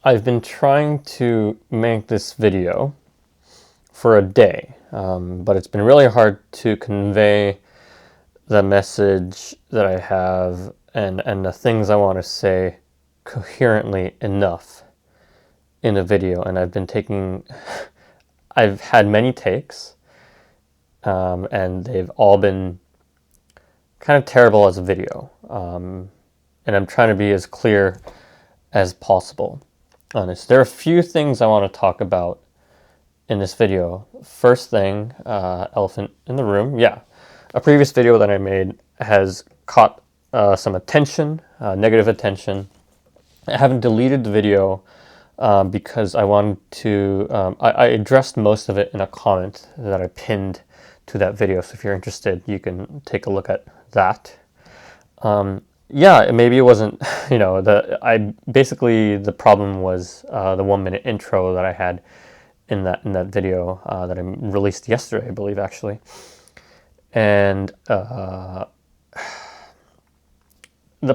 I've been trying to make this video for a day, but it's been really hard to convey the message that I have and the things I want to say coherently enough in a video. And I've had many takes, and they've all been kind of terrible as a video. And I'm trying to be as clear as possible on this. There are a few things I want to talk about in this video. First thing, elephant in the room. Yeah, a previous video that I made has caught some attention, negative attention. I haven't deleted the video because I wanted to, I addressed most of it in a comment that I pinned to that video. So if you're interested, you can take a look at that. Yeah, maybe it wasn't, basically the problem was the 1 minute intro that I had in that video that I released yesterday, I believe, actually. And the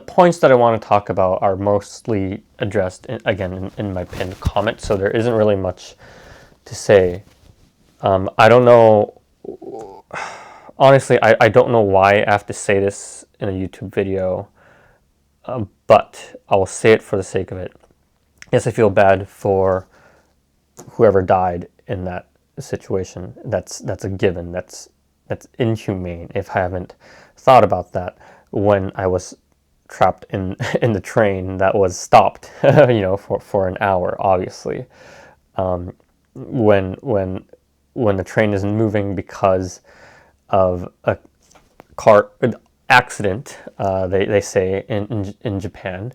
points that I want to talk about are mostly addressed in my pinned comment, so there isn't really much to say. I don't know, honestly, I don't know why I have to say this in a YouTube video, but I will say it for the sake of it. Yes, I feel bad for whoever died in that situation. That's a given. That's inhumane. If I haven't thought about that when I was trapped in the train that was stopped, for an hour, obviously. When the train isn't moving because of a car accident, they say in Japan,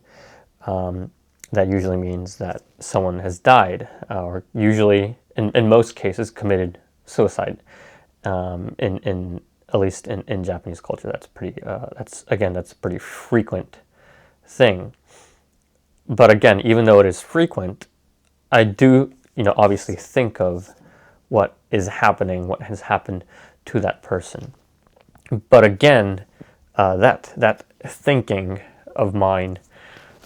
that usually means that someone has died, or usually in most cases committed suicide. In at least in Japanese culture, that's a pretty frequent thing. But again, even though it is frequent, I do obviously think of what is happening, what has happened to that person. But again, that thinking of mine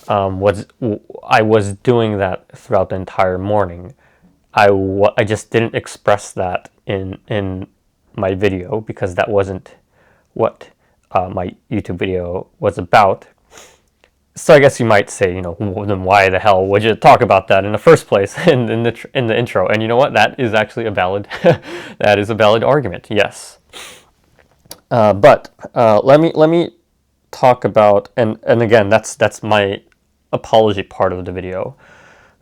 I was doing that throughout the entire morning. I just didn't express that in my video because that wasn't what my YouTube video was about. So I guess you might say, well, then why the hell would you talk about that in the first place in the intro? And you know what? That is actually a valid argument. Yes. But let me talk about, and again, that's my apology part of the video.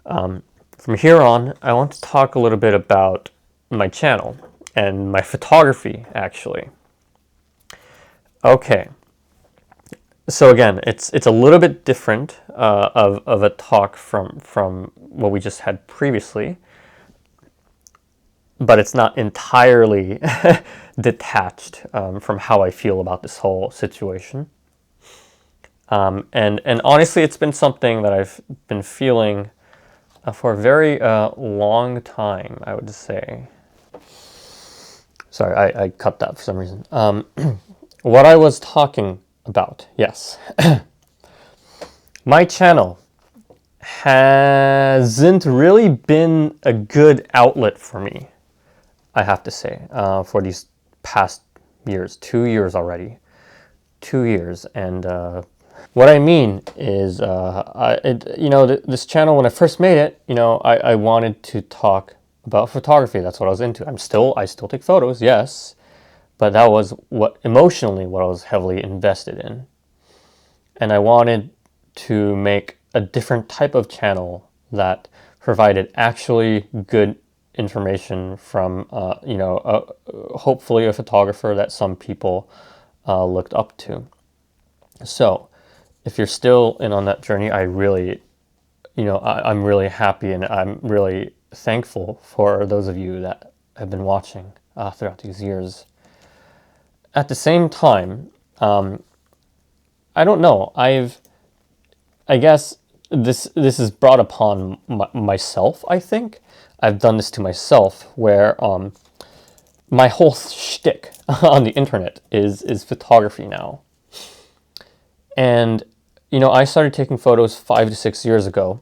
From here on, I want to talk a little bit about my channel and my photography, actually. Okay. So again, it's a little bit different of a talk from what we just had previously, but it's not entirely detached from how I feel about this whole situation. And honestly, it's been something that I've been feeling for a very long time, I would say. Sorry, I cut that for some reason. What I was talking about, yes. My channel hasn't really been a good outlet for me, I have to say, for these past years, 2 years already. 2 years. And what I mean is, this channel, when I first made it, I wanted to talk about photography. That's what I was into. I still take photos, yes, but that was emotionally what I was heavily invested in. And I wanted to make a different type of channel that provided actually good information from, hopefully a photographer that some people looked up to. So if you're still in on that journey, I really, I'm really happy and I'm really thankful for those of you that have been watching throughout these years. At the same time, I don't know, I guess this is brought upon myself, I think. I've done this to myself where my whole shtick on the internet is photography now. And I started taking photos 5 to 6 years ago.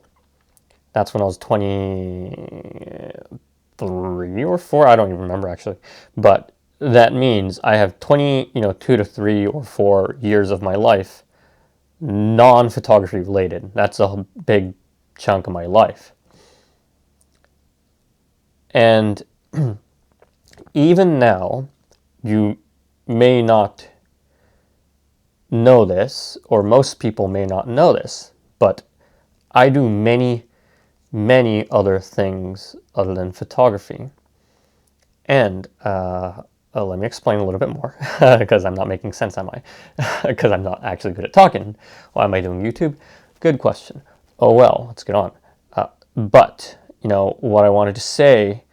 That's when I was 23 or 4. I don't even remember actually. But that means I have 2 to 3 or 4 years of my life non-photography related. That's a big chunk of my life. And even now, you may not know this, or most people may not know this, but I do many, many other things other than photography. And let me explain a little bit more, because I'm not making sense, am I? Because I'm not actually good at talking. Why am I doing YouTube? Good question. Oh well, let's get on. But, what I wanted to say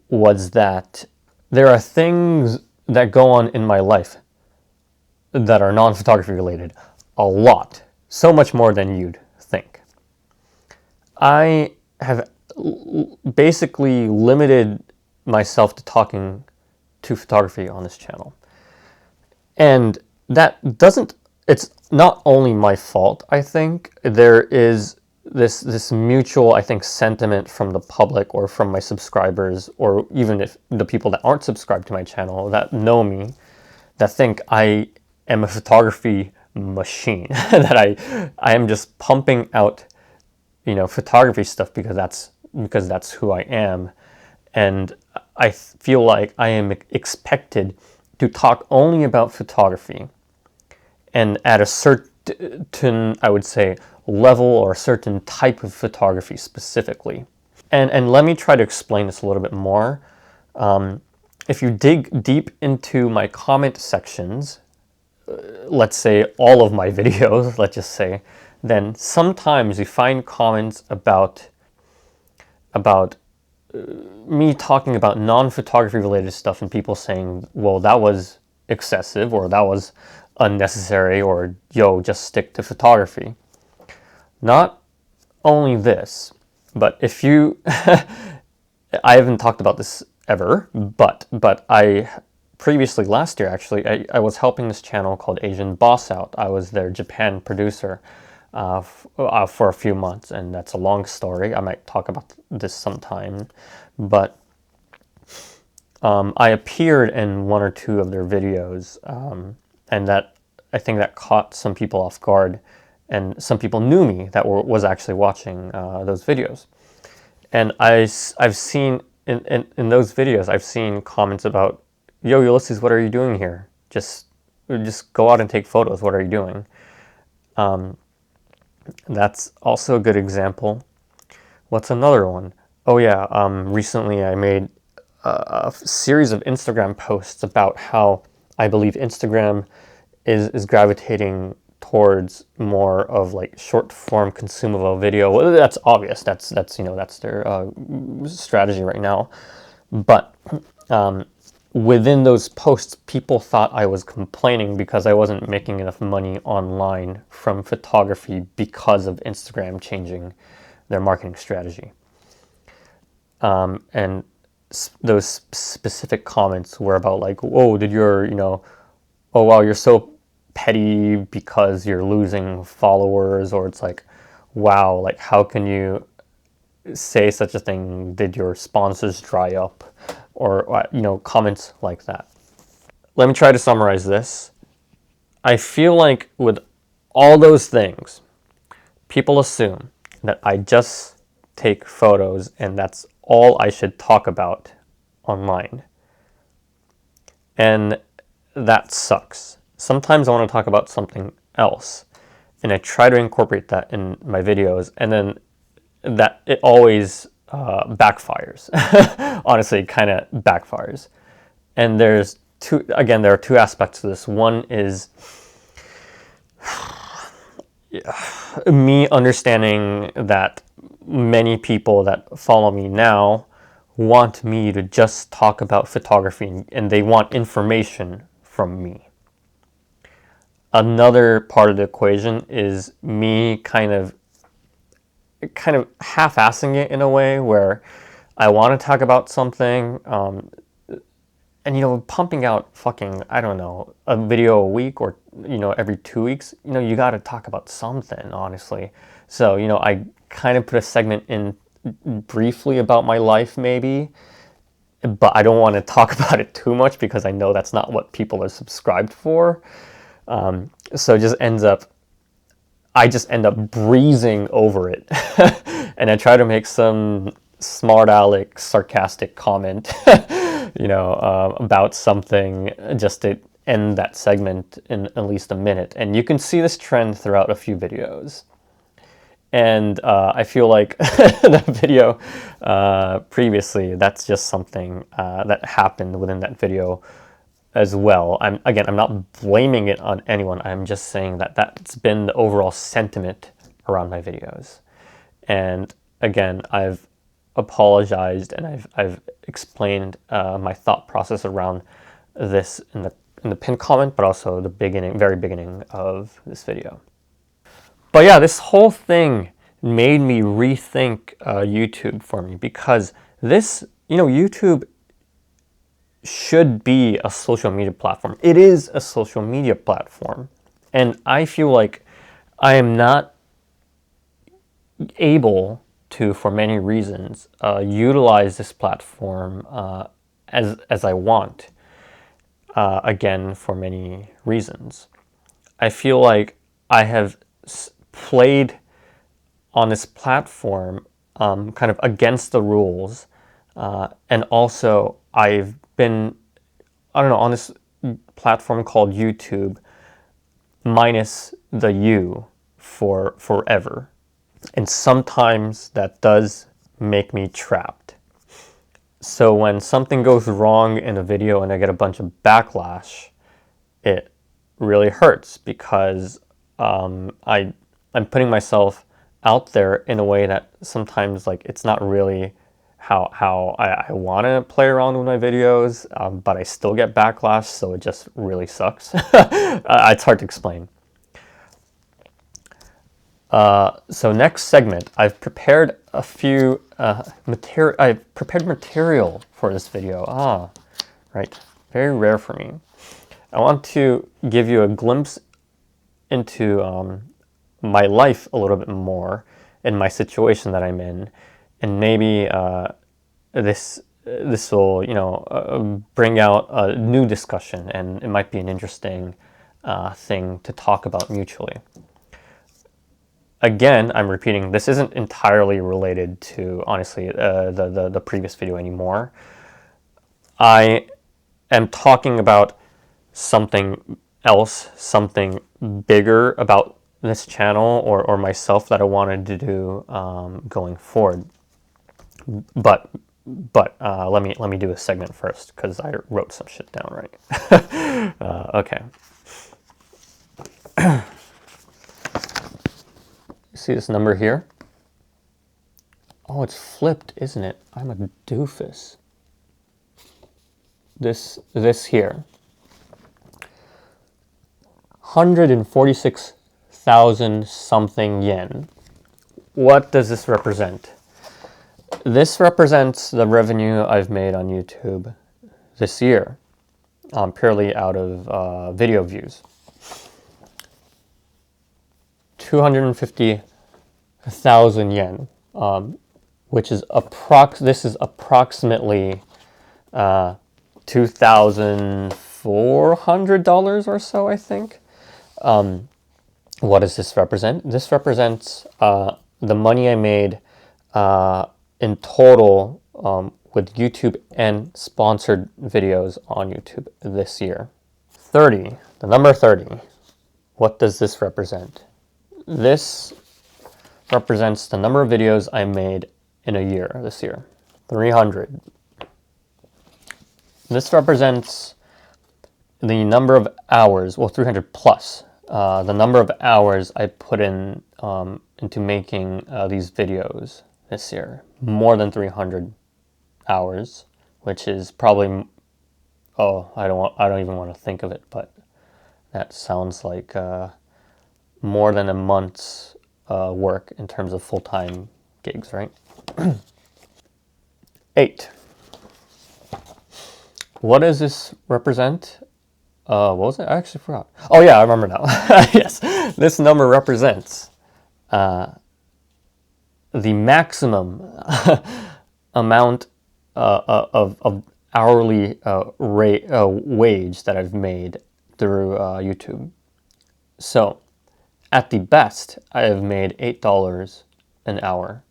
was that there are things that go on in my life that are non-photography related a lot, so much more than you'd think. I have basically limited myself to talking to photography on this channel. And that doesn't, it's not only my fault, I think. There is this mutual, I think, sentiment from the public or from my subscribers, or even if the people that aren't subscribed to my channel that know me, that think I am a photography machine, that I am just pumping out, photography stuff because that's who I am. And I feel like I am expected to talk only about photography, and at a certain, I would say, level or a certain type of photography specifically. And let me try to explain this a little bit more. If you dig deep into my comment sections, let's say all of my videos, let's just say, then sometimes you find comments about me talking about non-photography related stuff and people saying, well, that was excessive, or that was unnecessary, or yo, just stick to photography. Not only this, but if you I haven't talked about this ever, but I previously, last year actually, I was helping this channel called Asian Boss out. I was their Japan producer for a few months, and that's a long story. I might talk about this sometime, but I appeared in 1 or 2 of their videos, and that, I think that caught some people off guard, and some people knew me that was actually watching those videos. And I've seen in those videos, I've seen comments about, yo, Ulysses, what are you doing here? Just go out and take photos. What are you doing? That's also a good example. What's another one? Oh yeah, recently I made a series of Instagram posts about how I believe Instagram is gravitating towards more of like short form consumable video. Well, that's obvious. That's their strategy right now. But within those posts, people thought I was complaining because I wasn't making enough money online from photography because of Instagram changing their marketing strategy. And those specific comments were about like, oh, oh wow, you're so petty because you're losing followers, or it's like, wow, like how can you say such a thing? Did your sponsors dry up? Or comments like that. Let me try to summarize this. I feel like with all those things, people assume that I just take photos and that's all I should talk about online. And that sucks. Sometimes I want to talk about something else, and I try to incorporate that in my videos, and then that it always backfires. Honestly, it kind of backfires. And there are 2 aspects to this. One is me understanding that many people that follow me now want me to just talk about photography, and they want information from me. Another part of the equation is me kind of half-assing it in a way where I want to talk about something, and pumping out fucking, I don't know, a video a week, or every 2 weeks, you got to talk about something, honestly. So I kind of put a segment in briefly about my life maybe, but I don't want to talk about it too much because I know that's not what people are subscribed for. So it just ends up, I just end up breezing over it. And I try to make some smart aleck, sarcastic comment, about something just to end that segment in at least a minute. And you can see this trend throughout a few videos. And I feel like the video previously, that's just something that happened within that video as well. I'm not blaming it on anyone. I'm just saying that that's been the overall sentiment around my videos. And again, I've apologized and I've explained my thought process around this in the pinned comment, but also the very beginning of this video. But yeah, this whole thing made me rethink YouTube for me, because this, YouTube should be a social media platform. It is a social media platform. And I feel like I am not able to, for many reasons, utilize this platform as I want. Again, for many reasons. I feel like I have played on this platform kind of against the rules, and also I've been, on this platform called YouTube, minus the U for forever. And sometimes that does make me trapped. So when something goes wrong in a video and I get a bunch of backlash, it really hurts, because I'm putting myself out there in a way that sometimes, like, it's not really how I want to play around with my videos, but I still get backlash, so it just really sucks. It's hard to explain. So next segment, I've prepared a few material. I've prepared material for this video. Right, very rare for me. I want to give you a glimpse into my life a little bit more, in my situation that I'm in, and maybe this will bring out a new discussion, and it might be an interesting thing to talk about mutually. Again, I'm repeating, this isn't entirely related to, honestly, the previous video anymore. I am talking about something else, something bigger about this channel or myself that I wanted to do going forward. But let me do a segment first, because I wrote some shit down, right? Okay. See this number here? Oh, it's flipped, isn't it? I'm a doofus. This here. 146,000 something yen. What does this represent? This represents the revenue I've made on YouTube this year, purely out of video views. 250,000 yen, which is approximately $2,400 or so, I think. What does this represent? This represents the money I made in total with YouTube and sponsored videos on YouTube this year. 30, the number 30. What does this represent? This represents the number of videos I made in a year this year. 300. This represents the number of hours, well, 300 plus, the number of hours I put in into making these videos this year. More than 300 hours, which is probably, I don't even want to think of it, but that sounds like more than a month's work in terms of full-time gigs, right? 8. What does this represent? What was it? I actually forgot. Oh yeah, I remember now. Yes, this number represents the maximum amount of hourly wage that I've made through YouTube. So at the best, I have made $8 an hour.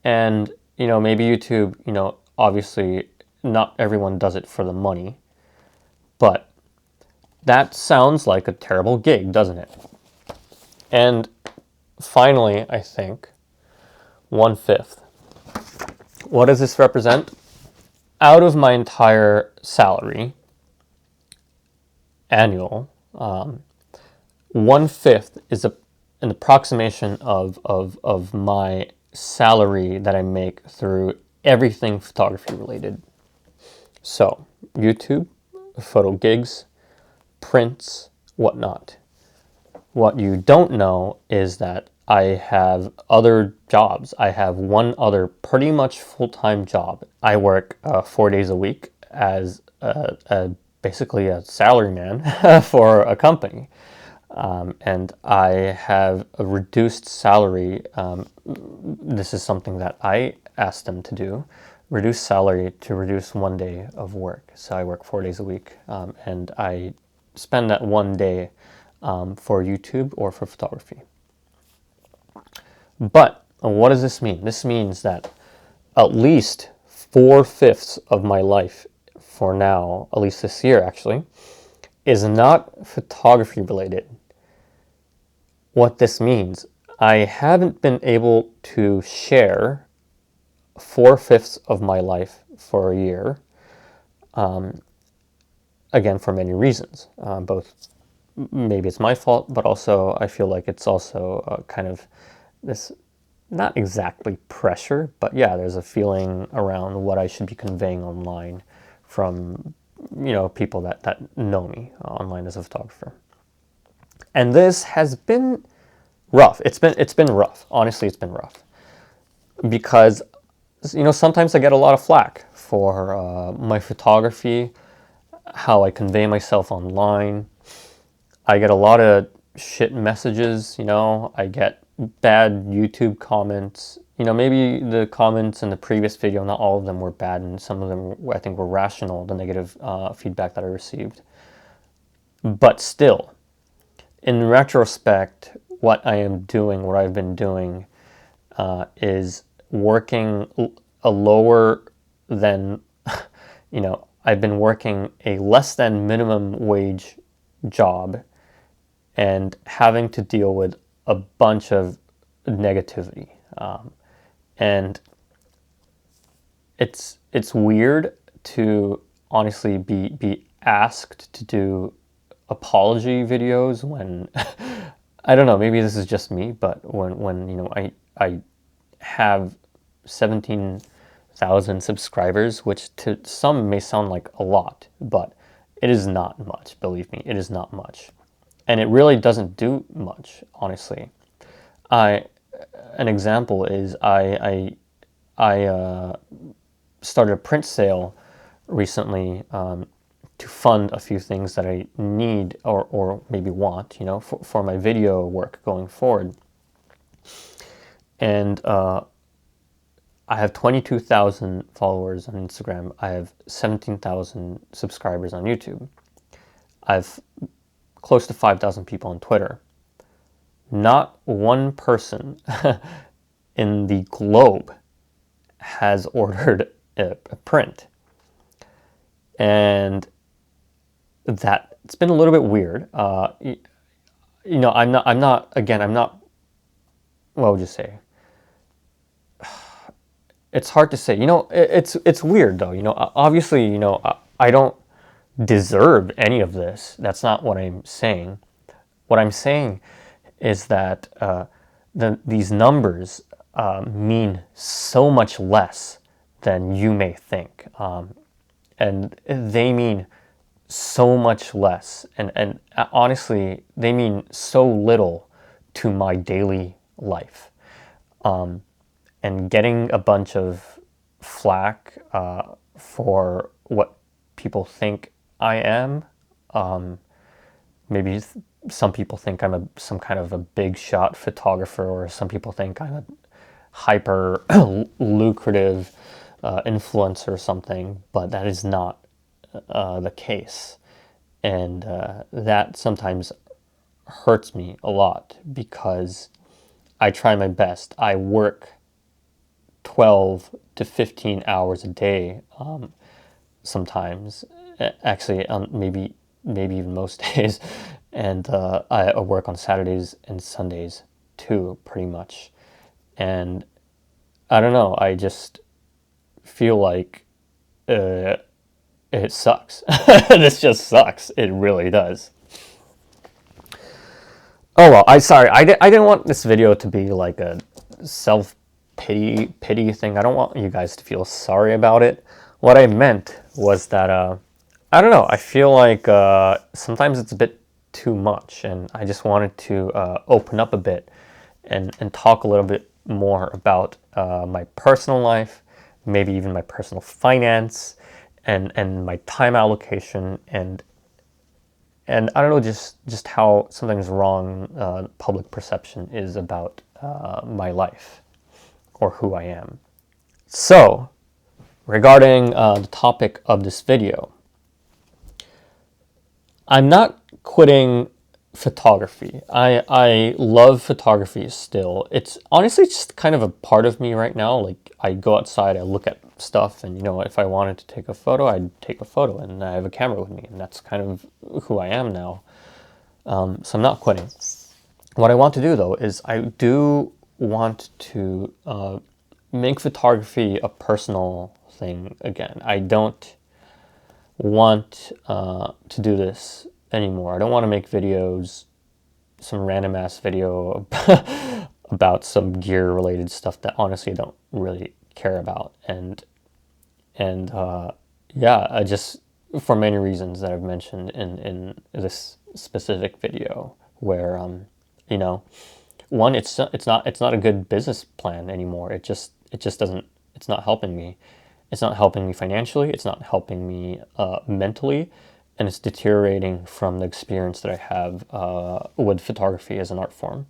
And, maybe YouTube, obviously not everyone does it for the money, but that sounds like a terrible gig, doesn't it? And finally, I think, 1/5. What does this represent? Out of my entire salary, annual, 1/5 is an approximation of my salary that I make through everything photography related. So, YouTube, photo gigs, prints, whatnot. What you don't know is that I have other jobs. I have one other pretty much full-time job. I work 4 days a week as basically a salaryman for a company. And I have a reduced salary. This is something that I asked them to do. Reduce salary to reduce 1 day of work. So I work 4 days a week, and I spend that 1 day for YouTube or for photography. But what does this mean? This means that at least 4/5 of my life for now, at least this year actually, is not photography related. What this means, I haven't been able to share 4/5 of my life for a year. Again, for many reasons. Both, maybe it's my fault, but also I feel like it's also kind of this, not exactly pressure, but yeah, there's a feeling around what I should be conveying online from, people that know me online as a photographer. And this has been rough. It's been rough. Honestly, it's been rough. Because, sometimes I get a lot of flack for my photography, how I convey myself online. I get a lot of shit messages, I get bad YouTube comments. Maybe the comments in the previous video, not all of them were bad, and some of them I think were rational, the negative feedback that I received. But still, in retrospect, what I've been doing is working a lower than, I've been working a less than minimum wage job and having to deal with a bunch of negativity. And it's weird to honestly be asked to do apology videos when I don't know, maybe this is just me, but when I have 17,000 subscribers, which to some may sound like a lot, but it is not much, believe me, it is not much. And it really doesn't do much, honestly. An example is I started a print sale recently to fund a few things that I need or maybe want, for my video work going forward. And I have 22,000 followers on Instagram. I have 17,000 subscribers on YouTube. I have close to 5,000 people on Twitter. Not one person in the globe has ordered a print. And that, it's been a little bit weird. I'm not, what would you say? It's hard to say. It's weird though. Obviously, I don't deserve any of this. That's not what I'm saying. What I'm saying is that these numbers mean so much less than you may think. And they mean so much less. And honestly, they mean so little to my daily life. And getting a bunch of flack for what people think I am maybe some people think I'm some kind of a big shot photographer, or some people think I'm a hyper lucrative influencer or something, but that is not the case. And that sometimes hurts me a lot, because I try my best. I work 12 to 15 hours a day, sometimes, actually, maybe even most days, and I work on Saturdays and Sundays too, pretty much. And I don't know, I just feel like it sucks. This just sucks. It really does. Oh well, I didn't want this video to be like a self pity thing. I don't want you guys to feel sorry about it. What I meant was that I don't know. I feel like sometimes it's a bit too much, and I just wanted to open up a bit and talk a little bit more about my personal life, maybe even my personal finance, and my time allocation, and I don't know, just how something's wrong public perception is about my life or who I am. So, regarding the topic of this video, I'm not quitting photography. I love photography still. It's honestly just kind of a part of me right now. Like, I go outside, I look at stuff, and if I wanted to take a photo, I'd take a photo, and I have a camera with me, and that's kind of who I am now. So I'm not quitting. What I want to do, though, is I do want to make photography a personal thing again. I don't want to do this anymore. I don't want to make videos, some random ass video about some gear related stuff that honestly I don't really care about. And yeah, I just, for many reasons that I've mentioned in this specific video, where one, it's not a good business plan anymore. It just doesn't, it's not helping me. It's not helping me financially. It's not helping me mentally, and it's deteriorating from the experience that I have with photography as an art form.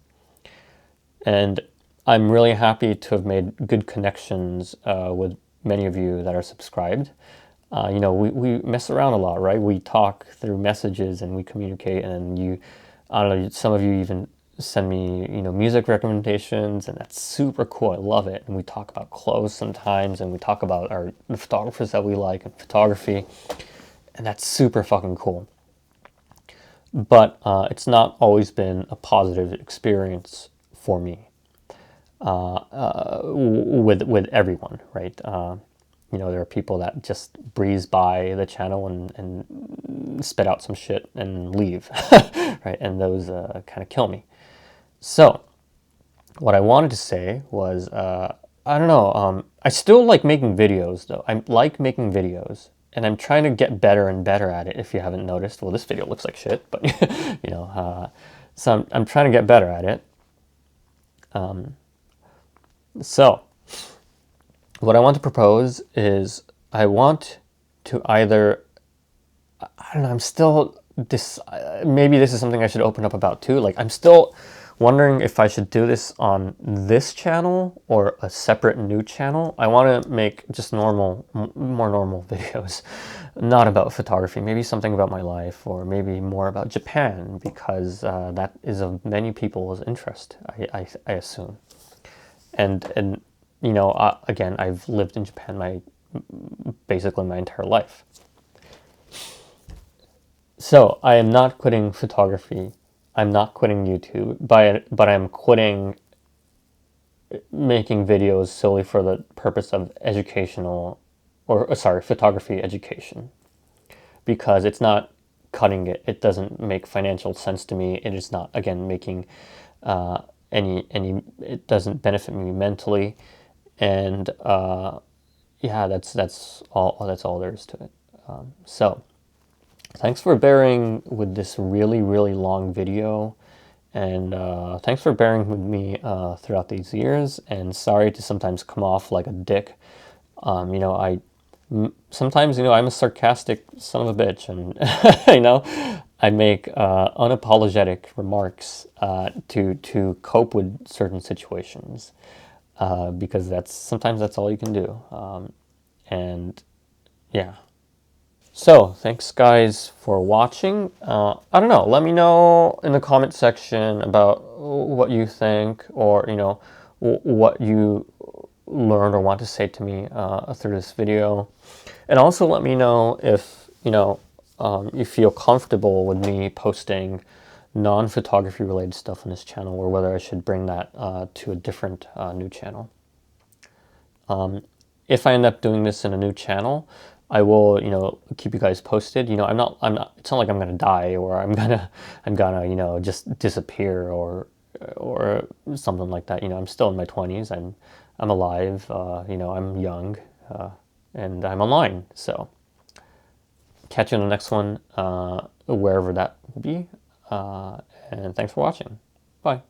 And I'm really happy to have made good connections with many of you that are subscribed. We mess around a lot, right? We talk through messages and we communicate, and I don't know, some of you even send me, music recommendations, and that's super cool. I love it. And we talk about clothes sometimes, and we talk about the photographers that we like and photography, and that's super fucking cool. But it's not always been a positive experience for me with everyone, right? There are people that just breeze by the channel and spit out some shit and leave, right? And those kind of kill me. So, what I wanted to say was, I don't know, I still like making videos, though. I like making videos, and I'm trying to get better and better at it, if you haven't noticed. Well, this video looks like shit, but, so I'm trying to get better at it. So, what I want to propose is, I want to either, I don't know, I'm still, maybe this is something I should open up about too. Like, I'm still wondering if I should do this on this channel or a separate new channel. I want to make just more normal videos, not about photography, maybe something about my life, or maybe more about Japan, because that is of many people's interest, I assume. And again, I've lived in Japan basically my entire life. So I am not quitting photography. I'm not quitting YouTube, but I'm quitting making videos solely for the purpose of photography education, because it's not cutting it. It doesn't make financial sense to me. It is not, again, making it doesn't benefit me mentally, and yeah, that's all there is to it. So thanks for bearing with this really, really long video, and thanks for bearing with me throughout these years, and sorry to sometimes come off like a dick. Sometimes, I'm a sarcastic son of a bitch, and, I make unapologetic remarks to cope with certain situations, because sometimes that's all you can do. And yeah. So thanks guys for watching. I don't know. Let me know in the comment section about what you think, or what you learned or want to say to me through this video. And also let me know if you feel comfortable with me posting non-photography related stuff on this channel, or whether I should bring that to a different new channel. If I end up doing this in a new channel, I will, keep you guys posted. It's not like I'm gonna die, or I'm gonna, just disappear, or something like that. I'm still in my 20s. I'm alive. I'm young, and I'm online. So catch you in the next one, wherever that will be. And thanks for watching. Bye.